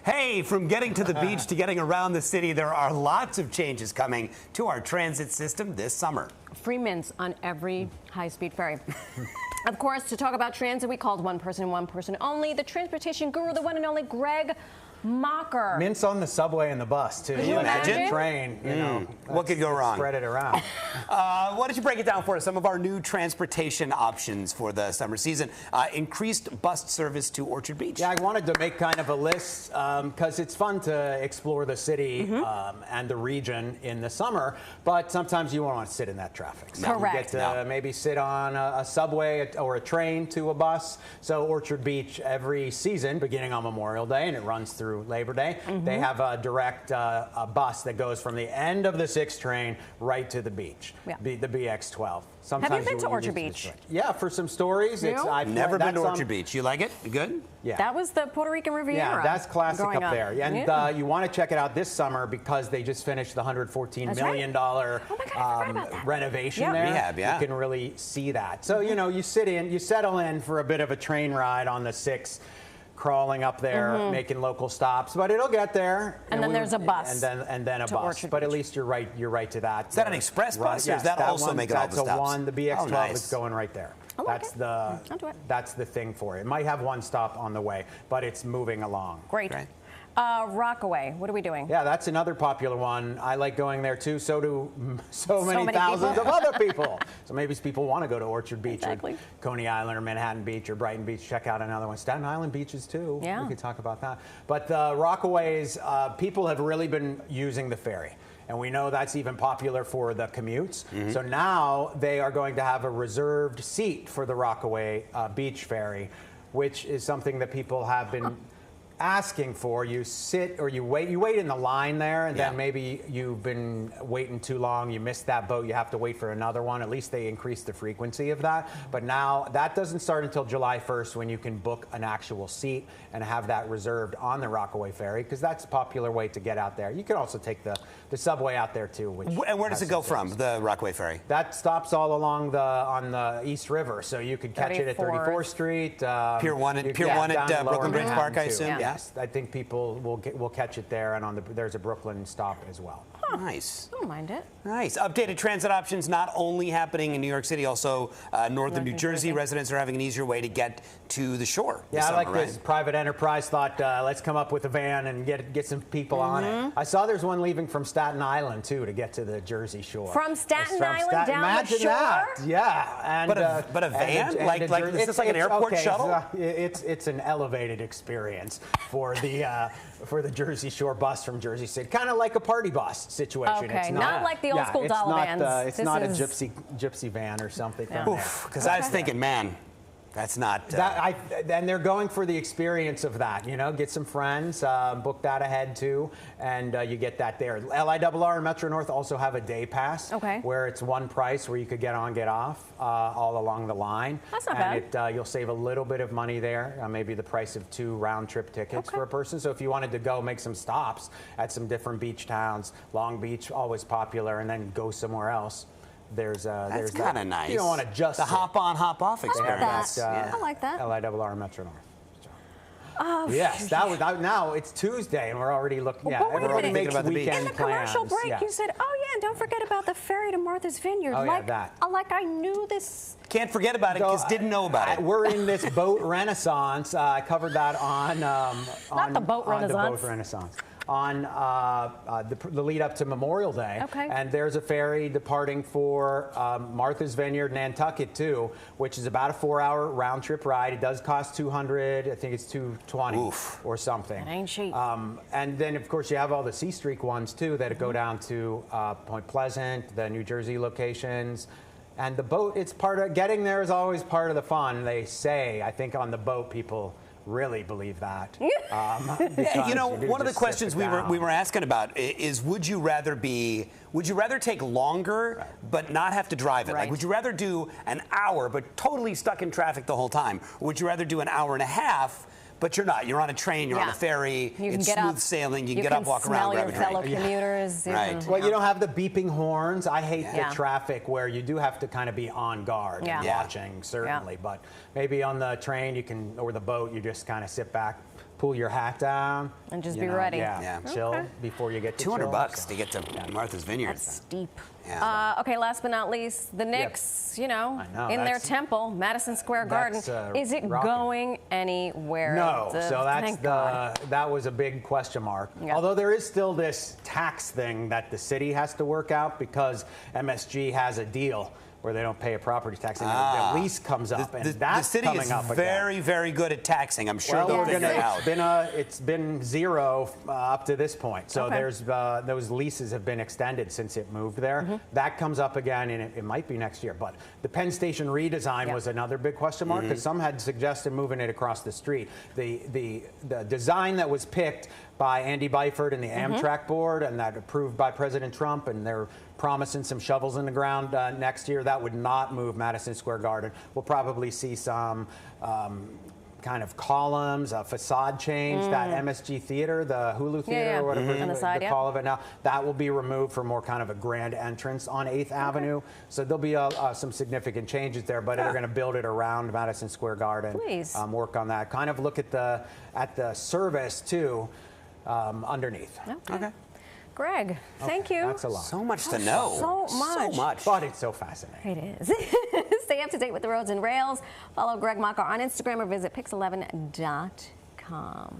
Hey, from getting to the beach to getting around the city, there are lots of changes coming to our transit system this summer. Free mints on every high-speed ferry. Of course, to talk about transit, we called one person only, the transportation guru, the one and only Greg Mocker. Mints on the subway and the bus, too. Could you imagine? Train, you know. What could go wrong? Spread it around. Why don't you break it down for us? Some of our new transportation options for the summer season. Increased bus service to Orchard Beach. Yeah, I wanted to make kind of a list because it's fun to explore the city and the region in the summer, but sometimes you won't want to sit in that traffic. So Correct. You get to maybe sit on a subway or a train to a bus. So Orchard Beach every season, beginning on Memorial Day, and it runs through Labor Day, they have a direct a bus that goes from the end of the 6 train right to the beach, the BX12. Sometimes have you been to Orchard Beach? Yeah, for some stories. I've never been to Orchard Beach. You like it? You good? Yeah. That was the Puerto Rican Riviera. Yeah, that's classic up there. And you want to check it out this summer because they just finished the $114 million renovation there. Rehab, yeah. You can really see that. So, you know, you settle in for a bit of a train ride on the 6, crawling up there, making local stops, but it'll get there. And then there's a bus. And then a bus. Orchard but at Beach. least you're right to that. Is that an express bus, or does that also make it all the stops? That's a one. The BX12 nice. is going right there. I'll That's the thing for it. It might have one stop on the way, but it's moving along. Great. Rockaway, what are we doing? Yeah, that's another popular one. I like going there too. So do so many thousands of other people. So maybe people want to go to Orchard Beach or Coney Island or Manhattan Beach or Brighton Beach. Check out another one. Staten Island beaches too. Yeah. We could talk about that. But the Rockaways, people have really been using the ferry. And we know that's even popular for the commutes. So now they are going to have a reserved seat for the Rockaway Beach Ferry, which is something that people have been asking for. You sit or you wait in the line there, and then maybe you've been waiting too long, you missed that boat, you have to wait for another one. At least they increased the frequency of that. But now that doesn't start until July 1st when you can book an actual seat and have that reserved on the Rockaway Ferry, because that's a popular way to get out there. You can also take the subway out there too. And where does it go from, the Rockaway Ferry? That stops all along on the East River, so you could catch it at 34th Street. Pier 1 at Brooklyn Bridge Park, I assume? Yes, I think people will catch it there, and there's a Brooklyn stop as well. Nice. I don't mind it. Nice. Updated transit options not only happening in New York City, also northern New Jersey. Residents are having an easier way to get to the shore. Yeah, I like this. Private enterprise thought, let's come up with a van and get some people on it. I saw there's one leaving from Staten Island, too, to get to the Jersey Shore. From Staten Island down the shore? That. Yeah. And, but a van? Is this like an airport shuttle? It's an elevated experience for the Jersey Shore bus from Jersey City. Kind of like a party bus situation. Okay, it's not like the old school dollar vans. It's not a gypsy van or something. Because I was thinking, man, that's not. And they're going for the experience of that. You know, get some friends, book that ahead too, and you get that there. LIRR and Metro North also have a day pass, where it's one price where you could get on, get off all along the line. That's not bad. And you'll save a little bit of money there, maybe the price of 2 round-trip tickets for a person. So if you wanted to go make some stops at some different beach towns, Long Beach always popular, and then go somewhere else. That's kind of nice. You don't want to just the hop-on, hop-off experience. I like that. LIRR and Metro North. Oh, yes, now it's Tuesday and we're already looking. Everybody makes weekend in the commercial plans. break, you said, "Oh yeah, and don't forget about the ferry to Martha's Vineyard." Like I knew this. Can't forget about it because didn't know about it. We're in this boat renaissance. I covered that on the boat renaissance. On the lead up to Memorial Day. And there's a ferry departing for Martha's Vineyard, Nantucket too, which is about a 4-hour round trip ride. It does cost $200. I think it's $220 or something. That ain't cheap. And then of course you have all the Sea Streak ones too that go down to Point Pleasant, the New Jersey locations. And the boat, it's part of getting there is always part of the fun. They say, I think on the boat people really believe that. You know, one of the questions we were asking about is, would you rather take longer but not have to drive it? Like, would you rather do an hour but totally stuck in traffic the whole time? Or would you rather do an hour and a half but you're not? You're on a train, you're on a ferry, it's smooth sailing, you can get up, walk around, grab a drink. Fellow commuters. Well, you don't have the beeping horns. I hate the traffic where you do have to kind of be on guard and watching, certainly. But maybe on the train, or the boat, you just kind of sit back, cool your hat down. And just be ready. Yeah, chill Okay. before you get to $200 to get to Martha's Vineyard. That's steep. Yeah. Okay, last but not least, the Knicks, I know, in their that's- temple, Madison Square Garden. that's, Is it rocking. going anywhere? No, so that's thank God. that was a big question mark. Yeah. Although there is still this tax thing that the city has to work out because MSG has a deal where they don't pay a property tax, and the lease comes up, and that's the city coming is up again. very, very good at taxing. I'm sure they'll figure it out. It's been zero up to this point. So Okay. there's those leases have been extended since it moved there. That comes up again, and it might be next year. But the Penn Station redesign was another big question mark because some had suggested moving it across the street. The design that was picked by Andy Byford and the Amtrak board, and that approved by President Trump, and they're promising some shovels in the ground next year. That would not move Madison Square Garden. We'll probably see some kind of columns, a facade change. That MSG Theater, the Hulu Theater, or whatever On the side, they call it now, that will be removed for more kind of a grand entrance on 8th Avenue. So there'll be some significant changes there, but they're going to build it around Madison Square Garden. Please. Work on that. Kind of look at the service too underneath. Okay. Greg, thank you. That's a lot. So much to know. So much. So much. But it's so fascinating. It is. Stay up to date with the roads and rails. Follow Greg Macher on Instagram or visit pix11.com.